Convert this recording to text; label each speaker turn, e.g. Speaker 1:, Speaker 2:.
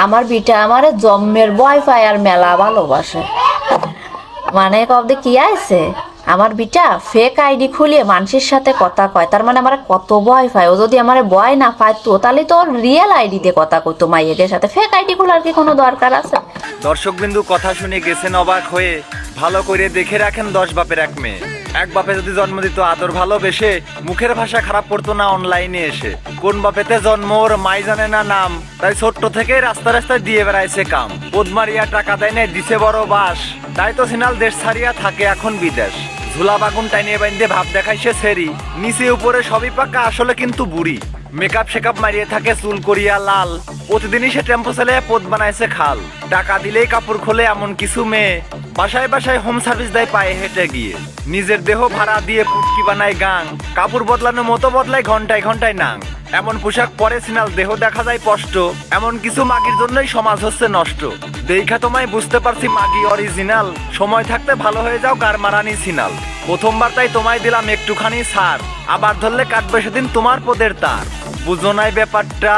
Speaker 1: আমার বিটা আমারে জন্মের ভয় পায় আর মেলা ভালোবাসে। মানে কবে কি আইছে, আমার বিটা ফেক আইডি খুলিয়ে মানুষের সাথে কথা কয়, তার মানে আমার কত ভয় পায়। ও যদি আমার ভয় না পায় তো তাহলে তো ওর রিয়েল আইডি দিয়ে কথা কইতো মাইয়েদের সাথে, ফেক আইডি খোলার কি কোনো দরকার আছে?
Speaker 2: দর্শকবিন্দু কথা শুনে গেছেন অবাক হয়ে। ভালো করে দেখে রাখেন 10 বাপের এক মেয়ে। এক বাপে যদি জন্ম দিত আদর ভালোবেসে, মুখের ভাষা খারাপ করতো না অনলাইনে এসে। কোন বাপেতে জন্ম ওর মাই জানে না নাম, তাই ছোট্ট থেকে রাস্তা রাস্তায় দিয়ে বেড়াইছে কাম। পোদমারিয়া টাকা দেয় না দিছে বড় বাস, তাই তো সিনাল দেশ ছাড়িয়া থাকে এখন বিদেশ। ঝুলা বাগুন টাইনে বাইন্দে ভাব দেখাইছে সেরি, নিচে উপরে সবই পাকা আসলে কিন্তু বুড়ি। মেকআপ শেকআপ মারিয়ে থাকে চুল করিয়া লাল, প্রতিদিনই সে টেম্পো চালিয়ে পথ বানাইছে খাল। টাকা দিলেই কাপড় খোলে এমন কিছু মেয়ে, বাসায় বাসায় হোম সার্ভিস দেয় পায়ে হেঁটে গিয়ে। নিজের দেহ ভাড়া দিয়ে পুটকি বানায় গাং, কাপড় বদলানোর মতো বদলায় ঘন্টায় ঘন্টায় নাং। এমন পোশাক পরে সিনাল দেহ দেখা যায় স্পষ্ট, এমন কিছু মাগির জন্যই সমাজ হচ্ছে নষ্ট। দেখা তোমায় বুঝতে পারছি মাগি অরিজিনাল, সময় থাকতে ভালো হয়ে যাও গার মারানি সিনাল। প্রথমবার তাই তোমায় দিলাম একটুখানি ছাড়, আবার ধরলে কাটবে সেদিন তোমার পদের তার। বুঝো নাই ব্যাপারটা?